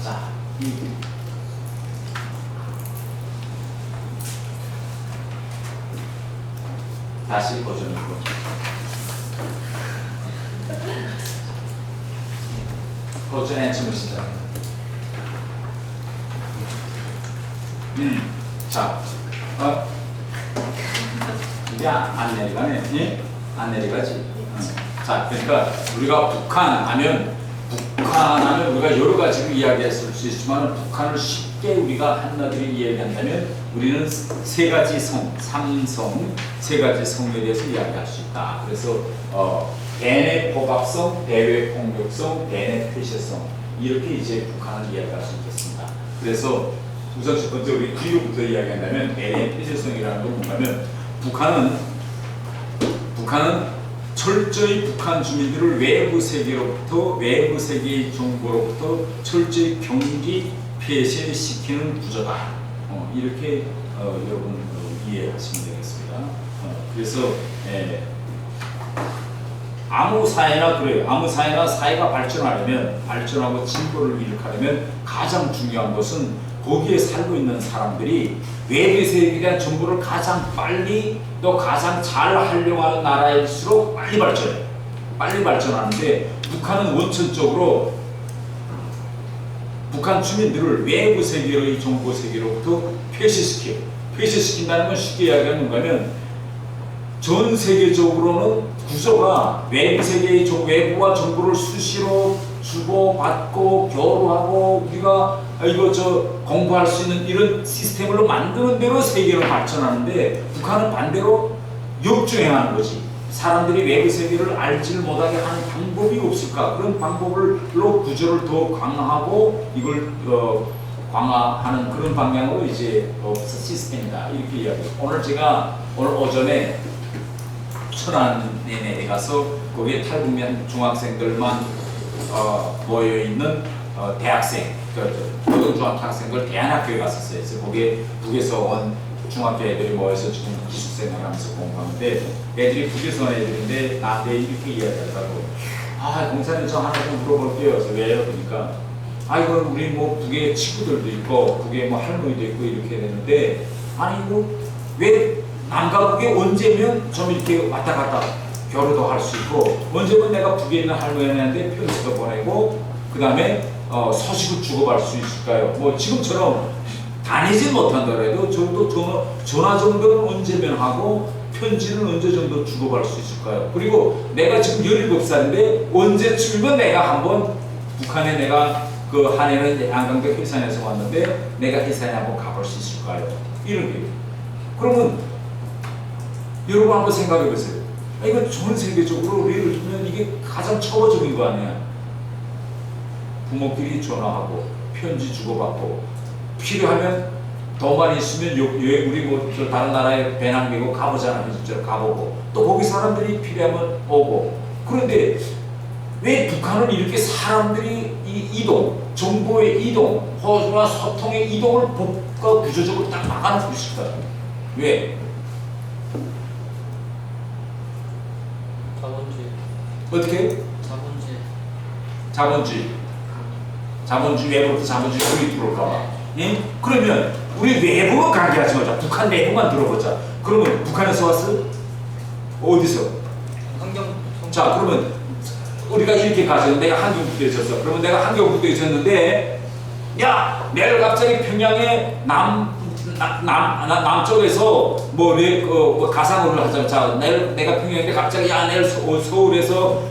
자, 다시 버전으로. 버전 앤침을 시작합니다. 자, 이게 안 내려가네. 예? 안 내려가지. 자, 그러니까 우리가 북한 하면 우리가 여러 가지로 이야기했을 수 있지만 북한을 쉽게 우리가 한나들이 이야기한다면 우리는 세 가지 성, 삼성, 세 가지 성에 대해서 이야기할 수 있다. 그래서 대내 포갑성, 대외 폭력성, 대내 폐쇄성 이렇게 이제 북한을 이야기할 수 있겠습니다. 그래서 우선 첫 번째 우리 뒤로부터 이야기한다면 대내 폐쇄성이라는 건 뭔가면 북한은 철저히 북한 주민들을 외부 세계로부터 외부 세계의 정보로부터 철저히 경기 폐쇄시키는 구조다. 이렇게 여러분 이해하시면 되겠습니다. 그래서 아무 사회나 그래요. 아무 사회나 사회가 발전하고 진보를 일으키려면 가장 중요한 것은 거기에 살고 있는 사람들이 외부 세계에 대한 정보를 가장 빨리 또 가장 잘 활용하는 나라일수록 빨리 발전해요. 빨리 발전하는데 북한은 원천적으로 북한 주민들을 외부 세계의 정보 세계로부터 폐쇄시켜요. 폐쇄시킨다는 건 쉽게 이야기하는 건가면 전 세계적으로는 구조가 외부 세계의 외부와 정보를 수시로 주고받고 교류하고 우리가 공부할 수 있는 이런 시스템으로 만드는 대로 세계를 발전하는데 북한은 반대로 역주행하는 거지. 사람들이 외부 세계를 알지를 못하게 하는 방법이 없을까? 그런 방법으로 구조를 더 강화하고 이걸 강화하는 그런 방향으로 이제 시스템이다. 이렇게 이야기해요. 오늘 오전에 천안에 가서 거기에 탈북민 중학생들만 모여 있는 대학생, 고등중학생들 대안학교에 갔었어요. 그래서 거기에 북에서 온 중학교 애들이 모여서 지금 기숙생활 하면서 공부하는데 애들이 북에서 온 애들인데 나한테 이렇게 이야기하더라고. 공사님 저 하나 좀 물어볼게요. 그래서 왜요? 그러니까 이건 우리 뭐 북에 친구들도 있고 북에 뭐 할머니도 있고 이렇게 되는데 왜 남과 북에 언제면 좀 이렇게 왔다 갔다 교류도 할 수 있고 언제면 내가 북에 있는 할머니한테 편지도 보내고 그 다음에 소식을 주고받을 수 있을까요? 뭐 지금처럼 다니지 못한다고 해도 전화 정도는 언제면 하고 편지는 언제 정도 주고받을 수 있을까요? 그리고 내가 지금 17살인데 언제쯤이면 내가 한번 북한에 내가 한 해는 양강대 해산에서 왔는데 내가 해산에 한번 가볼 수 있을까요? 이런 게. 그러면 여러분 한번 생각해 보세요. 이거 전 세계적으로 예를 들면 이게 가장 초보적인 거 아니야? 부모끼리 전화하고 편지 주고받고 필요하면 돈만 있으면 우리 뭐 다른 나라에 배낭 메고 가보잖아. 진짜로 가보고 또 거기 사람들이 필요하면 오고. 그런데 왜 북한은 이렇게 사람들이 이동, 정보의 이동, 호주와 소통의 이동을 법과 구조적으로 딱 막아놓고 있을까요? 왜? 자본주의. 어떻게? 자본주의 외부로부터 자본주의 우리 들어올까봐. 예? 그러면 우리 외부만 관계하지 말자. 북한 내부만 들어보자. 그러면 북한에서 왔어? 어디서? 자, 그러면 우리가 이렇게 가서 내가 한경북도에 있었어. 그러면 내가 한경북도에 있었는데 야, 내일 갑자기 평양의 남쪽에서 가상으로 하자. 자, 내가 평양인데 갑자기 내일 서울에서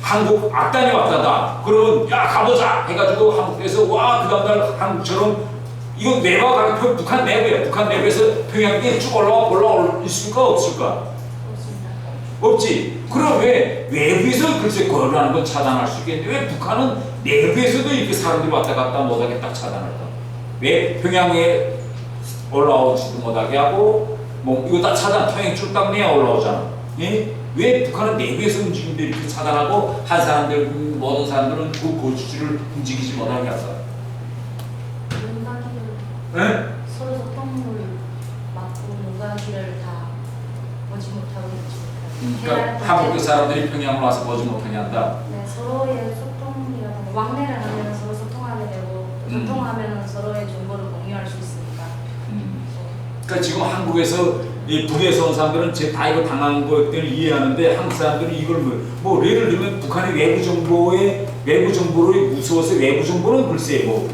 한국 악단이 왔다다. 그러면 가보자 해가지고 한국에서 그 다음날 한국처럼 이거 내가 가면 북한 내부야. 북한 내부에서 평양에 쭉 올라올 있을까 없을까? 없지. 그럼 왜 외부에서 글쎄 거론하는 건 차단할 수 있겠는데 왜 북한은 내부에서도 이렇게 사람들이 왔다 갔다 못하게 딱 차단할까? 왜 평양에 올라오지도 못하게 하고 이거 다 차단, 평양 쭉 딱 내야 올라오잖아. 예? 왜 북한은 내부에서 움직이는데 이렇게 차단하고 모든 사람들은 그 고주지를 움직이지 못하게 할까? 문화기를 서로 소통을 막고 문화기를 다 보지 못하고 있지. 그러니까 한국의 사람들이 평양을 와서 보지 못하게 한다. 네, 서로의 소통이라는 왕래를 하면 서로 소통하게 되고 소통하면 서로의 정보를 공유할 수 있으니까. 그러니까 지금 한국에서 이 북에서 온 사람들은 다 이거 당한 것들을 이해하는데 한국 사람들은 이걸 뭐 예를 들면 북한의 외부 정보를 무서워서 외부 정보는 글쎄 뭐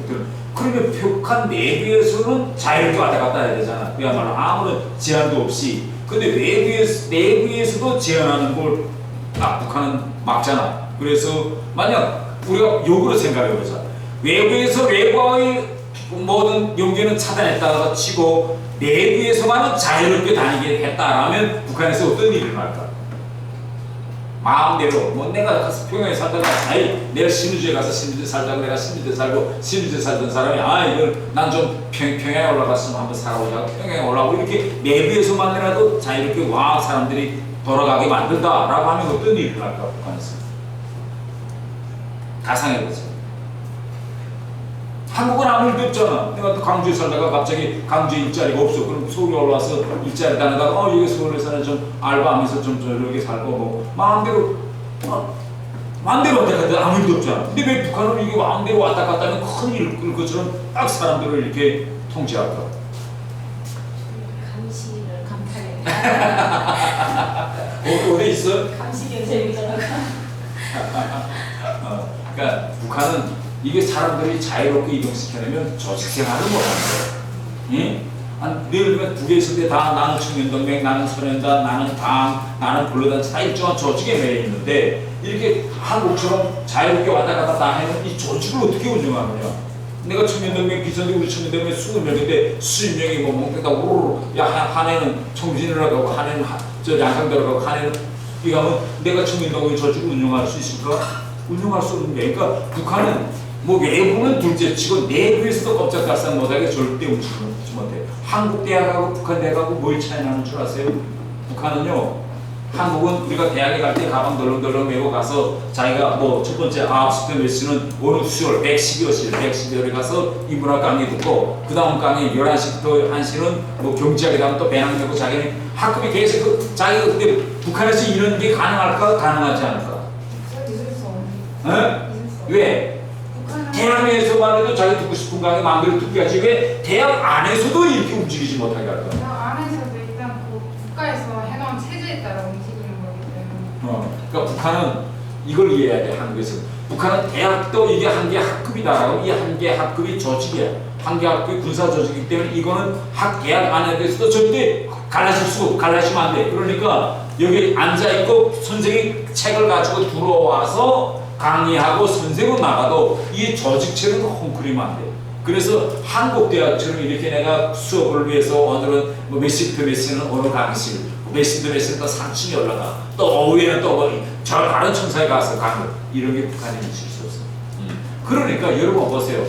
그러면 북한 내부에서는 자유롭게 왔다 갔다 해야 되잖아. 그야말로 아무런 제한도 없이. 근데 내부에서도 제한하는 걸 북한은 막잖아. 그래서 만약 우리가 역으로 생각해보자. 외부에서 외부의 모든 용기는 차단했다가 치고 내부에서만은 자유롭게 다니게 했다라면 북한에서 어떤 일이 일어날까? 마음대로 뭐 내가 가서 평양에 살다가 내가 신우주에 가서 신우주에 살다가 내가 신우주에 살고 신우주에 살던 사람이 이걸 난 좀 평양에 올라갔으면 한번 살아보자고 평양에 올라가고 이렇게 내부에서만이라도 자유롭게 사람들이 돌아가게 만든다라고 하면 어떤 일이 일어날까? 북한에서 가상해보세요. 한국은 아무 일도 없잖아. 내가 또 강주에 살다가 갑자기 강주에 일자리가 없어. 그럼 서울에 올라와서 일자리 다니다가 여기 서울에서는 좀 알바하면서 좀 저렇게 살고 뭐 마음대로 왔다 갔다 아무 일도 없잖아. 근데 왜 북한은 이게 마음대로 왔다 갔다 하면 큰일 것처럼 딱 사람들을 이렇게 통제할까? 감시를 감탄해. 어디 있어? 감시기는 재미잖아. 그러니까 북한은 이게 사람들이 자유롭게 이동시켜내면 조직생활을 못하는 거예요. 예를 들면 북에 있을 때 다 나는 청년동맹, 나는 소년단, 나는 당, 나는 불로단체 다 일정한 조직에 매여 있는데 이렇게 한국처럼 자유롭게 왔다 갔다 다 하면 이 조직을 어떻게 운영하느냐. 내가 청년동맹 비선대 우리 청년동맹 20명인데 20명이 뭐 몽땅 다 우르르 한 해는 청진을 하고 한 해는 저 양상대로 가고 한 해는 이거 하면 내가 청년동맹 조직을 운영할 수 있을까? 운영할 수 없는 게 그러니까 북한은 뭐 외부는 둘째치고 내부에서도 꼼짝달싹 못하게 절대 움직이지 못해. 한국 대학하고 북한 대학하고 뭘 차이 나는 줄 아세요? 북한은요, 한국은 우리가 대학에 갈 때 가방 덜렁덜렁 메고 가서 자기가 뭐 첫 번째 9시 때 몇 시는 어느 수요일 112호실 가서 인문학 강의 듣고 그 다음 강의 11시부터 1시는 뭐 경제학에 가면 또 배낭 메고 자기는 학급이 계속 자기가 근데 북한에서 이런 게 가능할까? 가능하지 않을까? 왜? 대학에서만 해도 자기 듣고 싶은 강의 마음대로 듣게 하지 왜 대학 안에서도 이렇게 움직이지 못하게 할까? 대학 안에서도 일단 그 국가에서 해놓은 체제에 따라 움직이는 거기 때문에 그러니까 북한은 이걸 이해해야 돼. 한국에서 북한은 대학도 이게 한 개 학급이다라고 이 한 개 학급이 조직이야. 한 개 학급이 군사 조직이기 때문에 이거는 대학 안에 대해서도 절대 갈라지면 안 돼. 그러니까 여기 앉아있고 선생이 책을 가지고 들어와서 강의하고 선생은 나가도 이 조직체는 헝클이면 안 돼. 그래서 한국 대학처럼 이렇게 내가 수업을 위해서 오늘은 뭐 몇 시부터 몇 시는 어느 강의실, 몇 시부터 몇 시는 또 3층에 올라가, 또 오후에는 또 저 다른 청사에 가서 강의 이런 게 북한에 있을 수 없어. 그러니까 여러분 보세요.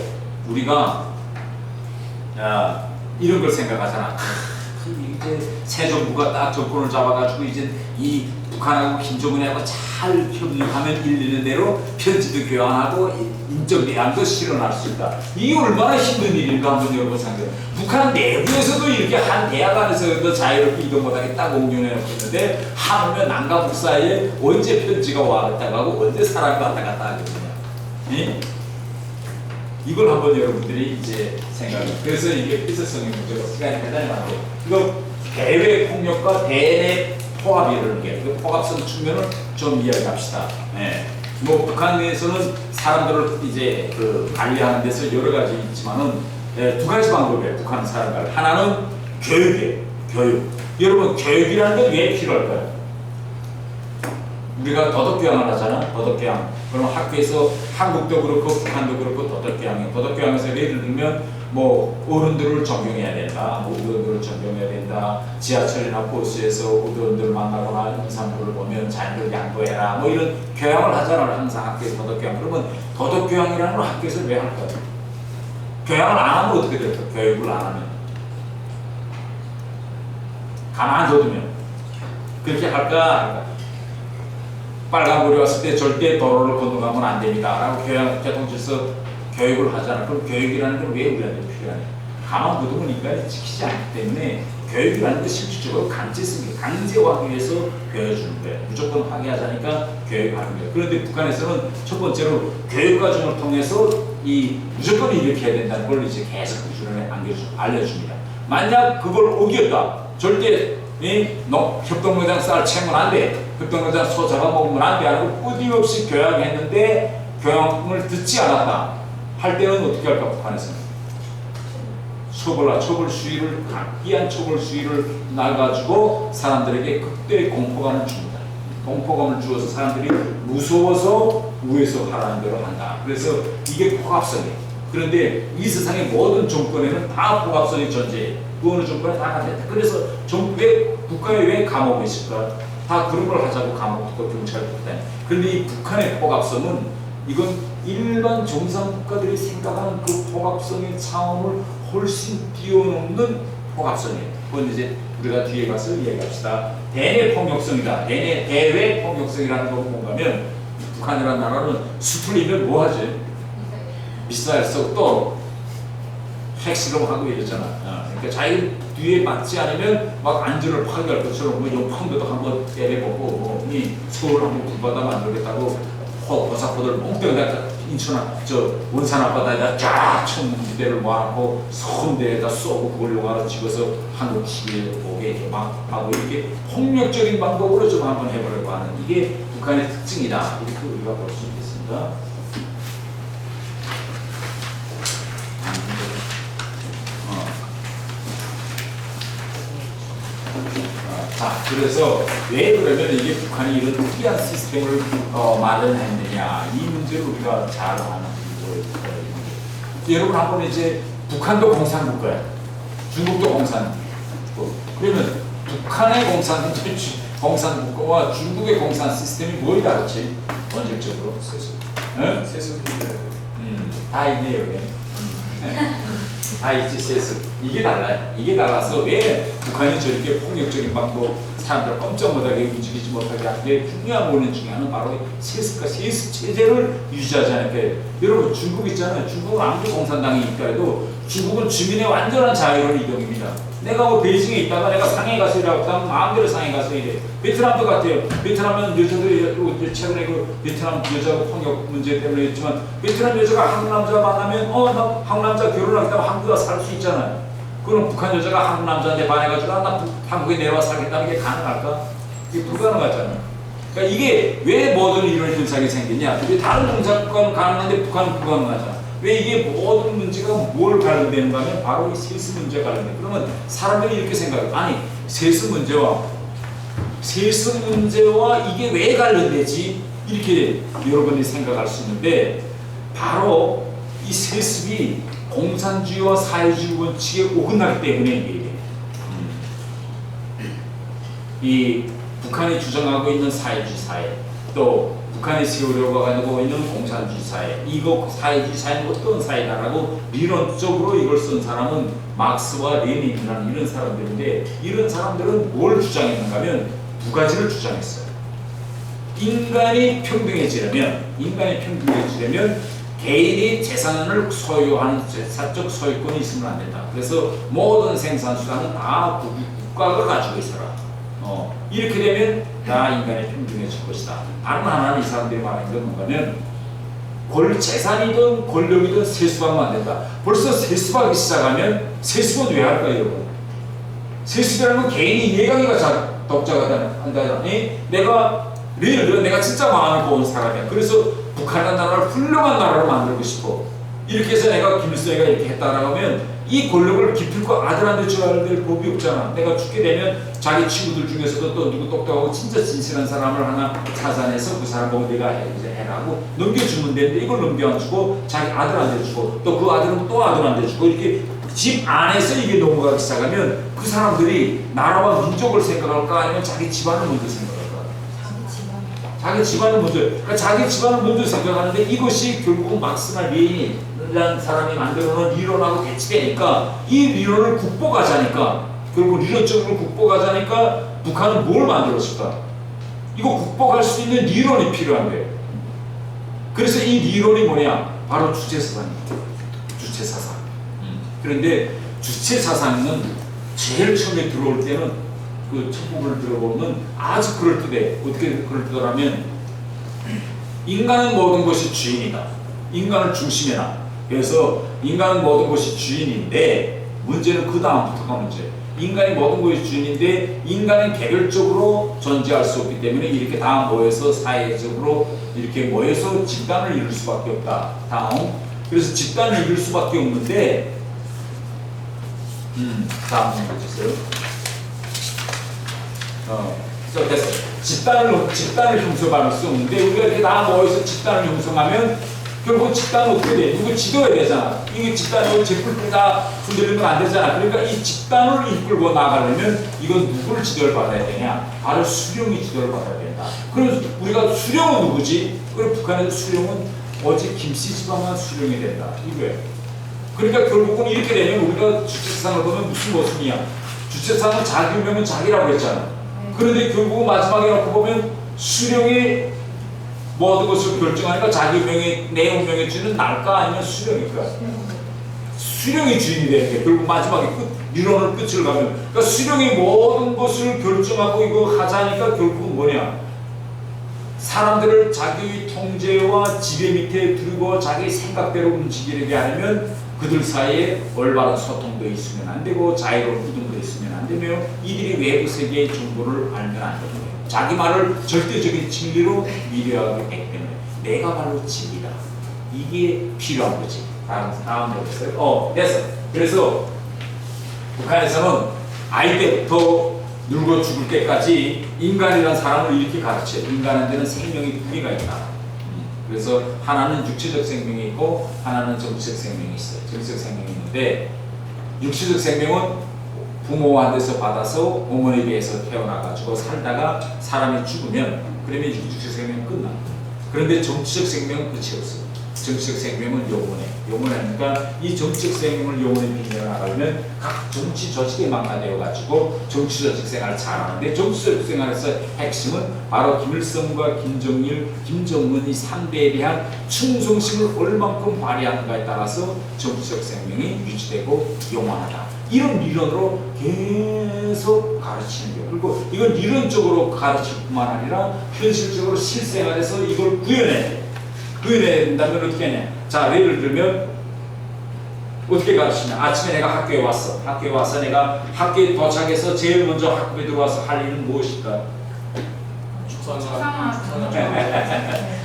우리가 이런 걸 생각하잖아. 이제 새 정부가 딱 정권을 잡아가지고 이제 이 북한하고 김정은하고 잘 협력하면 일리는 대로 편지도 교환하고 인적 내양도 실현할 수 있다. 이게 얼마나 힘든 일인가 한번 여러분 생각해요. 북한 내부에서도 이렇게 한 대학 안에서도 자유롭게 이동 못하게 딱 옹륜해 놓고 있는데 하물며 남과 북 사이에 언제 편지가 왔다 가고 언제 사람이 왔다 갔다 하겠느냐. 이걸 한번 여러분들이 이제 생각해요. 그래서 이게 필수성의 문제가 시간이 대단히 많아요. 이거 대외 폭력과 대내 포합이라는 게, 그 포합성 측면을 좀 이야기합시다. 뭐 북한에서는 사람들을 이제 그 관리하는 데서 여러 가지 있지만은 두 가지 방법이에요. 북한 사람들 하나는 교육이에요. 교육. 여러분 교육이라는 게 왜 필요할까요? 우리가 도덕교양을 하잖아. 도덕교양. 그럼 학교에서 한국도 그렇고 북한도 그렇고 도덕교양이에요. 도덕교양에서 예를 들면 뭐 어른들을 존경해야 된다. 뭐 어른들을 존경해야 된다. 지하철이나 버스에서 어른들을 만나거나 임산부를 보면 자녀를 양보해라. 뭐 이런 교양을 하잖아요. 항상 학교에서 도덕교양. 그러면 도덕교양이라는 걸 학교에서 왜 할까요? 교양을 안 하면 어떻게 될까? 교육을 안 하면. 가만둬두면. 그렇게 할까? 빨간불이 왔을 때 절대 도로를 건너가면 안 됩니다. 라고 교통질서 교육을 하잖아. 그럼 교육이라는 건 왜 우리한테 필요하냐? 가만 두면 인간이 지키지 않기 때문에 교육이라는 게 실질적으로 강제하기 위해서 배워주는 거예요. 무조건 하게 하자니까 교육하는 거예요. 그런데 북한에서는 첫 번째로 교육 과정을 통해서 이 무조건 이렇게 해야 된다는 걸 이제 계속 꾸준히 알려줍니다. 만약 그걸 어겼다, 절대 협동농장 쌀 채면 안 돼, 협동농장 소 잡아먹으면 안 돼 하고 끊임없이 교육했는데 교육을 듣지 않았다 할 때는 어떻게 할까? 북한에서는 처벌 수위를, 각기한 처벌 수위를 나가지고 사람들에게 극도의 공포감을 줍니다. 공포감을 주어서 사람들이 무서워서 위에서 하라는 대로 한다. 그래서 이게 포갑성이에요. 그런데 이 세상의 모든 정권에는 다 포갑성이 존재해요. 그 어느 정권에 다 가졌다. 그래서 왜 국가에 왜 감옥이 있을까? 다 그런 걸 하자고 감옥 두고 경찰 두고 다니. 그런데 이 북한의 포갑성은 이건 일반 정상 국가들이 생각하는 그 포갑성의 차원을 훨씬 뛰어넘는 포갑성이에요. 그건 이제 우리가 뒤에 가서 이야기합시다. 대내 폭력성이다. 대외 폭력성이라는 건 뭔가면 북한이라는 나라는 수풀리면 뭐 하지? 미사일 쏘고 또 핵실험하고 이러잖아. 그러니까 자기 뒤에 맞지 않으면 막 안전을 파괴할 것처럼 뭐 용평도도 한번 때려보고 이 서울 한번 불바다 만들겠다고 고사포들 몽땅 인천 원산 앞바다에다 쫙 천지대를 모아놓고 섬대에다 쏘고 그걸 용화로 찍어서 한국 시위에 오게 막 하고 이렇게 폭력적인 방법으로 좀 한번 해보려고 하는 이게 북한의 특징이다. 이렇게 우리가 볼 수 있겠습니다. 자, 그래서 왜 그러면 이게 북한이 이런 특이한 시스템을 마련했느냐 이 문제를 우리가 잘 아는 거예요. 여러분 한번 이제 북한도 공산국가예요. 중국도 공산국가고 그러면 북한의 공산국가와 중국의 공산 시스템이 뭐이 다르지? 원칙적으로 세수 다 있네요. 여기. 다 있지. 세수 이게 달라요. 이게 달라서 왜 북한이 저렇게 폭력적인 방법 사람들 깜짝 못하게 움직이지 못하게 하는 게 중요한 원인 중에 하나는 바로 세수 체제를 유지하지 않을게. 여러분 중국 있잖아요. 중국은 아무리 공산당이 있더라도 중국은 주민의 완전한 자유로운 이동입니다. 내가 뭐 베이징에 있다가 내가 상해 가서 일하고 있다면 마음대로 상해 가서 일해. 베트남도 같아요. 베트남은 여자들이 최근에 그 베트남 여자 폭력 문제 때문에 했지만 베트남 여자가 한국 남자 만나면 나 한국 남자 결혼하겠다고 한국에 살 수 있잖아요. 그럼 북한 여자가 한국 남자한테 반해가지고 나 한국에 내려와 살겠다는 게 가능할까? 이게 불가능하잖아요. 그러니까 이게 왜 모든 이런 현상이 생기냐? 이게 다른 정상국가는 가능한데 북한은 불가능하잖아. 왜 이게 모든 문제가 뭘 관련되는가 하면 바로 이 세수 문제가 관련돼. 그러면 사람들이 이렇게 생각해요. 아니 세수 문제와 이게 왜 관련되지? 이렇게 여러분이 생각할 수 있는데 바로 이 세습이 공산주의와 사회주의 원칙에 어긋나기 때문에 이게 이 북한이 주장하고 있는 사회주의 사회 또 북한이 세우려고 하고 있는 공산주의 사회 이거 사회주의 사회는 어떤 사회다라고理論적으로 이걸 쓴 사람은 막스와 레닌이라는 이런 사람들인데 이런 사람들은 뭘 주장했는가 하면 두 가지를 주장했어요. 인간이 평등해지려면 개인이 재산을 소유하는 사적 소유권이 있으면 안 된다. 그래서 모든 생산수단은 다 국가가 가지고 있어라. 이렇게 되면 다 인간이 평등해질 것이다. 다른 하나는 이 사람들이 말하는 건 뭔가면 재산이든 권력이든 세수받으면 안 된다. 벌써 세수받기 시작하면 세수는 왜 할까요, 여러분? 세수라는 건 개인이 예강이가 독자가 한다니 내가 예를 들어 내가 진짜 마음을 고운 사람이야. 그래서 북한이라는 나라를 훌륭한 나라로 만들고 싶어. 이렇게 해서 내가 김일성이가 이렇게 했다라고 하면 이 권력을 기필코 아들한테 줘야 될 법이 없잖아. 내가 죽게 되면 자기 친구들 중에서도 또 누구 똑똑하고 진짜 진실한 사람을 하나 찾아내서 그 사람 보고 내가 이제 해라고 넘겨주면 되는데 이걸 넘겨 안 주고 자기 아들한테 주고 또 그 아들은 또 아들한테 주고 이렇게 집 안에서 이게 넘어가기 시작하면 그 사람들이 나라와 민족을 생각할까 아니면 자기 집안을 먼저 생각할까? 자기 집안을 먼저, 그러니까 자기 집안을 먼저 생각하는데 이것이 결국 막스나 레닌이라는 사람이 만들어놓은 리론하고 배치되니까 이 리론을 국보가자니까 결국 리론적으로 국보가자니까 북한은 뭘 만들었을까? 이거 국보갈 수 있는 리론이 필요한 거예요. 그래서 이 리론이 뭐냐? 바로 주체사상입니다. 주체사상. 그런데 주체사상은 제일 처음에 들어올 때는 그 첫 부분을 들어보면 아주 그럴듯해. 어떻게 그럴듯하냐면 인간은 모든 것이 주인이다. 인간을 중심에 놔. 그래서 인간은 모든 것이 주인인데 문제는 그 다음부터가 문제. 인간이 모든 것이 주인인데 인간은 개별적으로 존재할 수 없기 때문에 이렇게 다 모여서 사회적으로 이렇게 모여서 집단을 이룰 수밖에 없다. 다음. 그래서 집단을 이룰 수밖에 없는데 다음 문제 주세요. 됐어. 집단을 형성할 수 없는데 우리가 이렇게 다 모여서 집단을 형성하면 결국 집단은 어떻게 돼? 누구 지도해야 되잖아. 이게 집단을 제풀풀 다 흔들리면 안 되잖아. 그러니까 이 집단을 이끌고 나가려면 이건 누구를 지도를 받아야 되냐? 바로 수령이 지도를 받아야 된다. 그래서 우리가 수령은 누구지? 그리고 북한에서 수령은 오직 김씨 집안만 수령이 된다. 이거예요. 그러니까 결국은 이렇게 되면 우리가 주체상을 보면 무슨 모습이야? 주체상은 자기 유명은 자기라고 했잖아. 그런데 결국은 마지막에 놓고 보면 수령이 모든 것을 결정하니까 자기 운명의 내 운명의 주인은 날까 아니면 수령일까? 수령이 주인이 되는 게 결국 마지막에 민원을 끝을 가면 그러니까 수령이 모든 것을 결정하고 이거 하자니까 결국은 뭐냐? 사람들을 자기 통제와 지배 밑에 두고 자기 생각대로 움직이게 하려면 그들 사이에 올바른 소통도 있으면 안 되고 자유로운 구동도 있으면 안 되며 이들이 외부 세계의 정보를 알면 안 되는 거예요. 자기 말을 절대적인 진리로 믿어야 하기 때문에 내가 바로 진리다. 이게 필요한 거지. 다음 보겠어요. 됐어. 그래서 북한에서는 아이 때부터 늙어 죽을 때까지 인간이라는 사람을 이렇게 가르쳐요. 인간한테는 생명이 두 개가 있다. 그래서 하나는 육체적 생명이 있고 하나는 정치적 생명이 있어요. 정치적 생명이 있는데 육체적 생명은 부모한테서 받아서 어머니에 비해서 태어나가지고 살다가 사람이 죽으면 그러면 육체적 생명은 끝나. 그런데 정치적 생명은 끝이 없어요. 정치적 생명은 영원하니까 이 정치적 생명을 영원히 비벼나가려면 각 정치 조직에 망가되어 가지고 정치 조직 생활을 잘하는데 정치 조직 생활에서 핵심은 바로 김일성과 김정일, 김정은이 상대에 대한 충성심을 얼만큼 발휘하는가에 따라서 정치적 생명이 유지되고 영원하다. 이런理論으로 계속 가르치는 거예요. 그리고 이건理論적으로 가르칠 뿐만 아니라 현실적으로 실생활에서 이걸 구현해야 된다면 어떻게 하냐. 자, 예를 들면 어떻게 가르치냐. 아침에 내가 학교에 왔어. 학교에 와서 내가 학교에 도착해서 제일 먼저 학교에 들어와서 할 일은 무엇일까?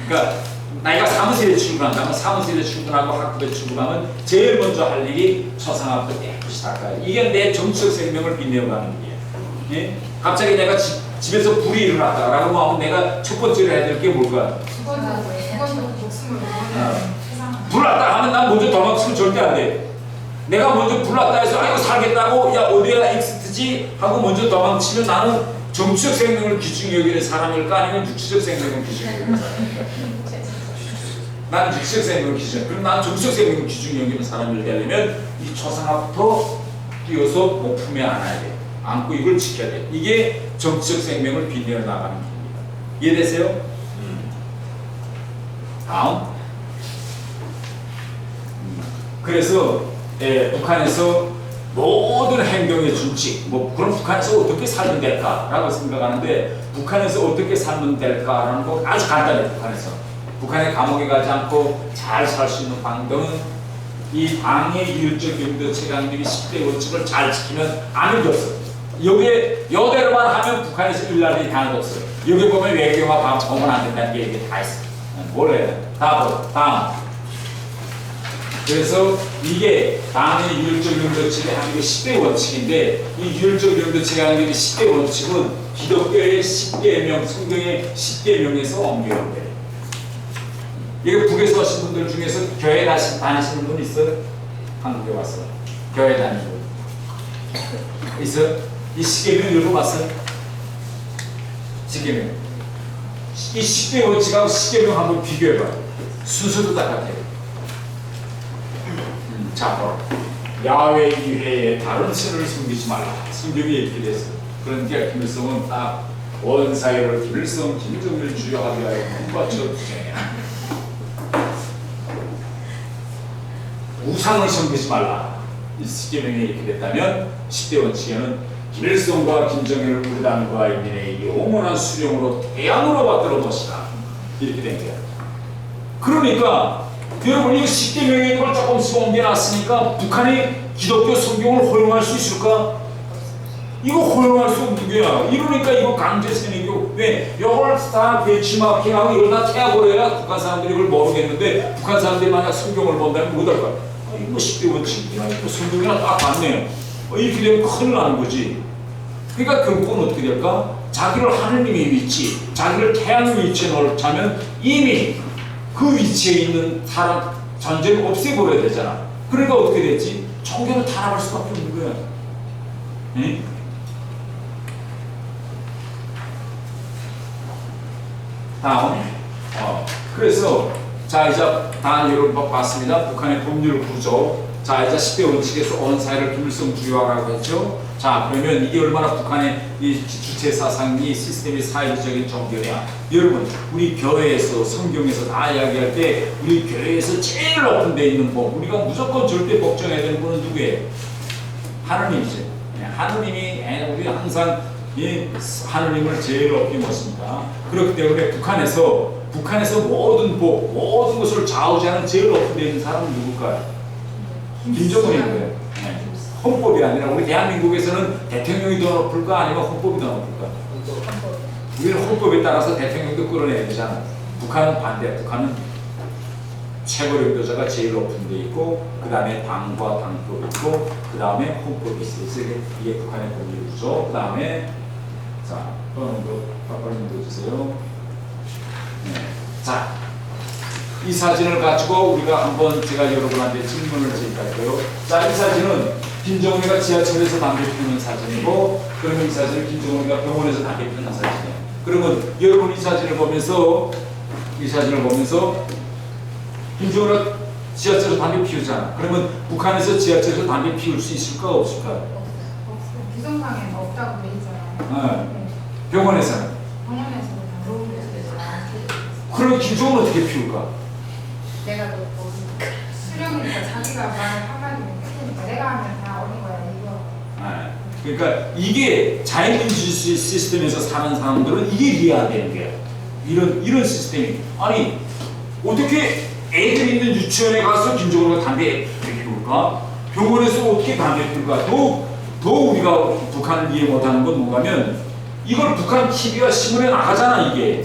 그러니까 나이가 사무실에 출근한다면 사무실에 출근하고 학교에 출근하면 제일 먼저 할 일이 초상화부터 깨끗이 닦아야 돼. 이게 내 정치적 생명을 빛내어가는 일이에요. 예? 갑자기 내가 집에서 불이 일어났다라고 하면 내가 첫 번째로 해야 될 게 뭘까? 불 났다 하면 난 먼저 도망치면 절대 안 돼. 내가 먼저 불 났다 해서 아이고 살겠다고 야 어디가 엑스트지 하고 먼저 도망치면 나는 정치적 생명을 기준히 여기는 사람일까 아니면 육체적 생명을 기준히 여기는 사람일까? 나는 육체적 생명을 기준. 그럼 나는 정치적 생명을 기준히 여기는 사람을 되려면 이 초상화부터 띄워서 목품에 안아야 돼. 안고 이걸 지켜야 돼. 이게 정치적 생명을 빛내어 나가는 길입니다. 이해되세요? 다음. 그래서 북한에서 모든 행동의 준칙, 그럼 북한에서 어떻게 살면 될까라고 생각하는데 북한에서 어떻게 살면 될까라는 거 아주 간단해요. 북한의 감옥에 가지 않고 잘 살 수 있는 방법은 이 당의 일적 영도 최강림이 10대 원칙을 잘 지키면 아무 게 없어요. 여기에 여대로만 하면 북한에서 일날 일이 하나도 없어요. 여기 보면 외교와 방법은 안 된다는 게 이게 다 있어요. 뭐래? 다음. 그래서 이게 당의 유혈적 영도체의 한국의 10대 원칙인데 이 유혈적 영도체의 한국의 10대 원칙은 기독교의 10계명, 성경의 10계명에서 옮겨온 거예요. 이게 북에서 오신 분들 중에서 교회 다니시는 분 있어요? 한국에 와서 교회 다니는 분 있어요? 이 10계명 읽어봤어요? 10계명 이 10대 원칙하고 10계명 한번 비교해봐요. 순서도 똑같아요. 자, 야훼 이외에 다른 신을 섬기지 말라. 성경에 이렇게 됐어요. 그러니까 김일성은 딱 원사회를 김일성, 김정일 주요하게 하여 문과처럼 주장해요. 우상을 섬기지 말라. 십계명이 이렇게 됐다면 10대 원칙에는 김일성과 김정일을 우리 당과 인민의 영원한 수령으로 태양으로 받들어 것이다. 이렇게 된 거야. 그러니까 여러분 이거 10계명에 있는 걸 조금씩 옮겨놨으니까 북한이 기독교 성경을 허용할 수 있을까? 이거 허용할 수 없는 거야. 이러니까 이거 강제 세뇌교. 왜? 이걸 다 배치마킹하고 이걸 다 태워버려야 북한 사람들이 이걸 모르겠는데 북한 사람들이 만약 성경을 본다면 못할까? 이거 10대 원칙이야. 이거 성경이랑 딱 맞네요. 이렇게 되면 큰일 나는 거지. 그러니까 결국은 어떻게 될까? 자기를 하느님의 위치, 자기를 태양의 위치에 놓자면 이미 그 위치에 있는 사람 존재를 없애버려야 되잖아. 그러니까 어떻게 됐지? 종교를 탄압할 수밖에 없는 거야. 응? 다음. 그래서 자 이제 다 여러분 봤습니다. 북한의 법률 구조. 자 이제 10대 원칙에서 온 사회를 김일성 주의화라고 했죠. 자 그러면 이게 얼마나 북한의 이 주체 사상이 시스템이 사회적인 종교냐. 여러분 우리 교회에서 성경에서 다 이야기할 때 우리 교회에서 제일 높은 데 있는 법 우리가 무조건 절대 걱정해야 되는 분은 누구예요? 하느님이죠. 하느님이 우리 항상 이 하느님을 제일 높이 모십니다. 그렇기 때문에 북한에서 모든 법, 모든 것을 좌우지하는 제일 높은 데 있는 사람은 누굴까요? 김정은인 거예요. 네. 헌법이 아니라 우리 대한민국에서는 대통령이 더 높을까 아니면 헌법이 더 높을까? 우리는 헌법에 따라서 대통령도 끌어내야 되잖아. 북한은 반대. 북한은 최고領導자가 제일 높은 데 있고 그 다음에 당과 당법이 있고 그 다음에 헌법이 있어요. 이게 북한의 법률이죠. 그 다음에 자, 빨리 넣어주세요. 네. 자, 이 사진을 가지고 우리가 한번 제가 여러분한테 질문을 드릴까요? 자, 이 사진은 김정은이가 지하철에서 담배 피우는 사진이고 그러면 이 사진은 김정은이가 병원에서 담배 피우는 사진이에요. 그러면 여러분 이 사진을 보면서 김정은이가 지하철에서 담배 피우잖아. 그러면 북한에서 지하철에서 담배 피울 수 있을까 없을까? 없어요. 규정상에 없다고 돼 있잖아요. 네. 병원에서는. 병원에서는 그럼 김정은 어떻게 피울까? 내가 더 수령이니까 자기가 말을 하면 끝이니까 내가 하면 다 어린 거야 이거. 네. 그러니까 이게 자유민주주의 시스템에서 사는 사람들은 이게 이해가 되는 거야. 이런 시스템이. 아니 어떻게 애들 있는 유치원에 가서 김정은이가 담배 피울까? 병원에서 어떻게 담배 피울까? 더 우리가 북한을 이해 못하는 건 뭐냐면 이걸 북한 TV와 신문에 나가잖아 이게.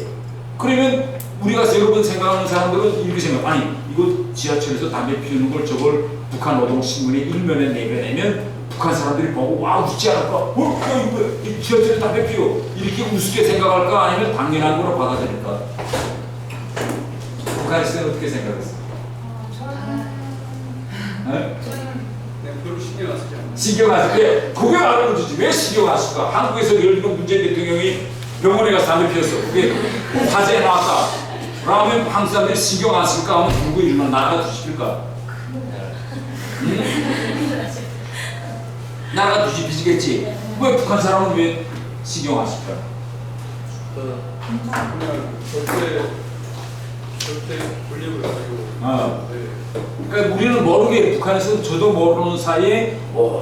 그러면 우리가 여러 번 생각하는 사람들은 이렇게 생각. 아니 이거 지하철에서 담배 피우는 걸 저걸 북한 노동신문에 일면에 내보내면 북한 사람들이 보고 와 웃지 않을까? 이거 지하철에서 담배 피워 이렇게 우습게 생각할까? 아니면 당연한 거로 받아들일까? 북한에서는 어떻게 생각했어? 저는 별로 신경 안 쓰지 않아요. 신경 안 쓸 때 그게 말하는 거지. 왜 신경 안 쓸까? 한국에서 예를 들어 문재인 대통령이 병원에 가서 담배 피웠어. 그게 화제에 나왔다. 그러면 한국 사람들이 신경 안 쓸까 하면 누구 일만 나라가 뒤집힐까? 나라가 뒤집히겠지. 왜 북한 사람은 왜 신경 안 쓸까? 그냥 절대 권력을 가지고. 네. 그러니까 우리는 모르게 북한에서 저도 모르는 사이에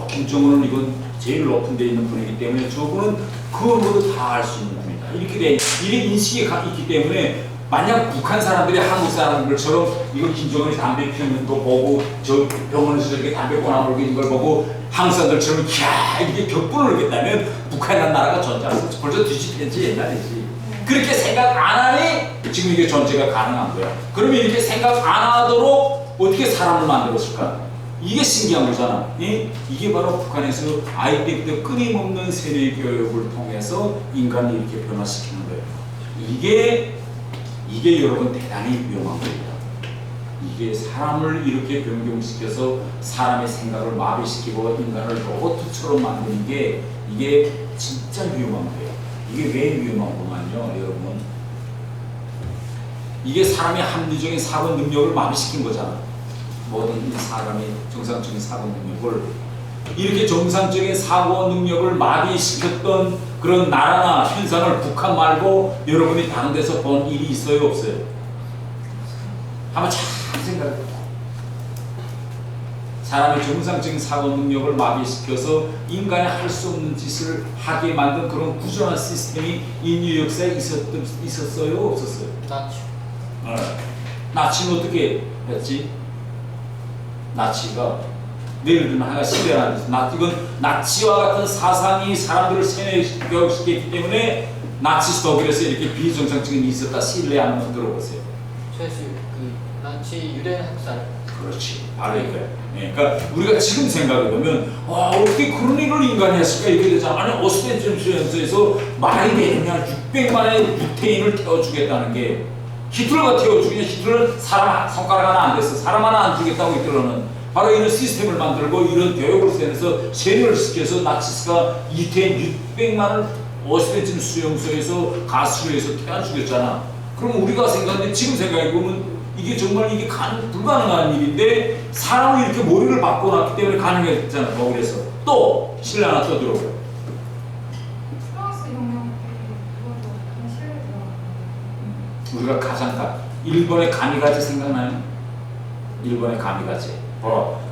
김정은은 이건 제일 높은 데 있는 분이기 때문에 저분은 그걸 모두 다 알 수 있는 분이다. 이렇게 돼 이런 인식이 있기 때문에 만약 북한 사람들이 한국 사람들처럼 이거 김정은이 담배 피우는 거 보고 저 병원에서 저렇게 담배 꼬나물고 있는 걸 보고 한국 사람들처럼 이야 이게 격분을 하겠다면 북한이라는 나라가 존재하면서 벌써 뒤집혔지 옛날이지. 그렇게 생각 안 하니 지금 이게 존재가 가능한 거야. 그러면 이렇게 생각 안 하도록 어떻게 사람을 만들었을까? 이게 신기한 거잖아. 이게 바로 북한에서 아이 때부터 끊임없는 세뇌 교육을 통해서 인간을 이렇게 변화시키는 거예요. 이게 여러분 대단히 위험한 겁니다. 이게 사람을 이렇게 변경시켜서 사람의 생각을 마비시키고 인간을 로봇처럼 만드는 게 이게 진짜 위험한 거예요. 이게 왜 위험한 거만요, 여러분? 이게 사람의 합리적인 사고 능력을 마비시킨 거잖아. 모든 사람의 정상적인 사고 능력을 이렇게 정상적인 사고 능력을 마비시켰던 그런 나라나 현상을 북한 말고 여러분이 다른 데서 본 일이 있어요, 없어요? 한번 잘 생각해. 사람의 정상적인 사고 능력을 마비시켜서 인간이 할 수 없는 짓을 하게 만든 그런 구조한 시스템이 인류 역사에 있었어요? 없었어요? 나치. 나치는 어떻게 했지? 나치가 예를 들면 하나 시대라는 이건 나치와 같은 사상이 사람들을 세뇌시켰기 때문에 나치스 독일에서 이렇게 비정상적인 일이 있었다 신뢰하는 분 들어보세요. 최수 그 나치 유대인 학살. 그렇지, 바로 이거야. 그러니까 우리가 지금 생각해보면 어떻게 그런 일을 인간이 했을까 이렇게 되잖아. 아니 오스텐전수에서 말이 되느냐 600만의 유태인을 태워주겠다는 게 히틀러가 태워주냐. 히틀러는 사람 손가락 하나 안 됐어. 사람 하나 안 주겠다고 히틀러는 바로 이런 시스템을 만들고 이런 교육을 세뇌해서 세뇌를 시켜서 나치스가 유태인 600만을 오스텐전 수용소에서 가스로해서 태워 죽였잖아. 그럼 우리가 생각하는데 지금 생각해보면 이게 정말 이게 불가능한 일인데 사람을 이렇게 머리를 바꿔놨기 때문에 가능했잖아. 독일에서 또 신뢰 하나 더 들어보요. 프랑스 혁명 그것도 실내 들어가요. 우리가 가장 일본의 가미가제 생각나요? 일본의 가미가제.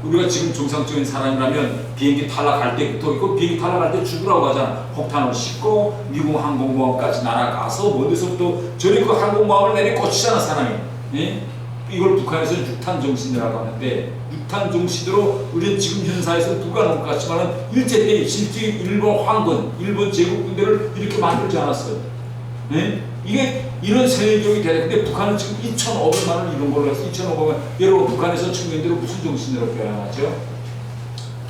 우리가 지금 정상적인 사람이라면 비행기 탈락할 때부터 있고 비행기 탈락할 때 죽으라고 하잖아. 폭탄을 싣고 미국 항공모함까지 날아가서 먼 데서부터 저리 그 항공모함을 내리꽂히잖아 사람이. 예? 이걸 북한에서는 육탄 정신이라고 하는데 육탄 정신으로 우리는 지금 현사에서 불가능할 것 같지만 일제 때 실제 일본 황군, 일본 제국 군대를 이렇게 만들지 않았어요. 예? 이게 이런 세계적이 되는데 근데 북한은 지금 2,500만 원 이런 걸로 해서 2,500만 여러분 북한에서 청년들을 무슨 정신으로 교양하죠?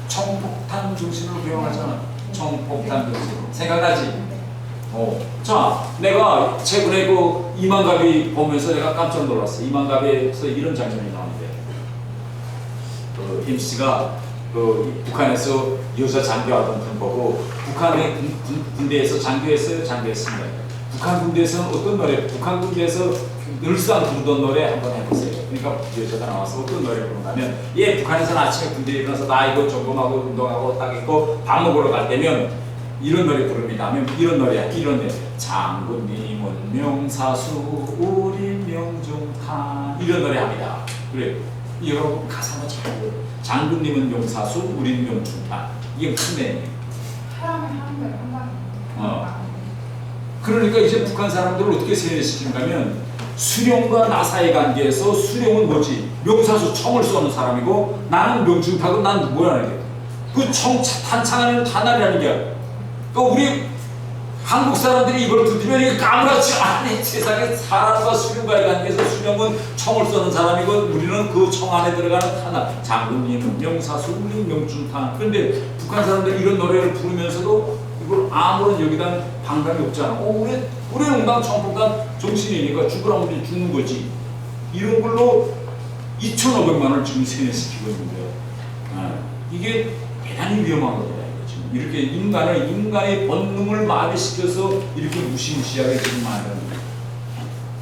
청폭탄 정신으로 교양하잖아. 청폭탄 정신 생각나지? 자, 내가 최근에 그 이만갑이 보면서 내가 깜짝 놀랐어. 이만갑에서 이런 장면이 나오는데, MC가 북한에서 여자 장교하던 분 보고 북한의 군대에서 장교했어요, 장교했습니다. 북한 군대에서는 어떤 노래? 북한 군대에서 늘상 부르던 노래 한번 해보세요. 그러니까 여자가 나와서 어떤 노래 부르냐면, 북한에서는 아침에 군대에 일어나서 나 이거 점검하고 운동하고 딱 있고 밥 먹으러 갈 때면. 이런 노래 부릅니다. 이런 노래야. 이런 노래. 장군님은 명사수 우리 명중탄 이런 노래 합니다. 그래. 여러분 가사 한번 잘 들어요. 장군님은 명사수 우리 명중탄 이게 무슨 내용이에요? 사람이 하는 대로 한다는 그러니까 이제 북한 사람들을 어떻게 세뇌시키는가면 수령과 나사의 관계에서 수령은 뭐지? 명사수 총을 쏘는 사람이고 나는 명중탄은 난 뭐라는 게? 그 총 탄창하는 탄알이라는 게 또 우리 한국 사람들이 이걸 듣으면 이게 까무라치 아니 세상에 사람과 수령과의 관계에서 수령은 총을 쏘는 사람이고 우리는 그 총 안에 들어가는 탄알 장군님은 명사수 우리 명중탄. 그런데 북한 사람들이 이런 노래를 부르면서도 이걸 아무런 여기다 반감이 없잖아. 우리 농당 총폭탄 정신이니까 죽으라면 우리 죽는 거지. 이런 걸로 2,500만 원을 지금 세뇌시키고 있는데요. 이게 대단히 위험한 겁니다. 이렇게 인간의 본능을 마비시켜서 이렇게 무시무시하게 지금 만드는 거예요.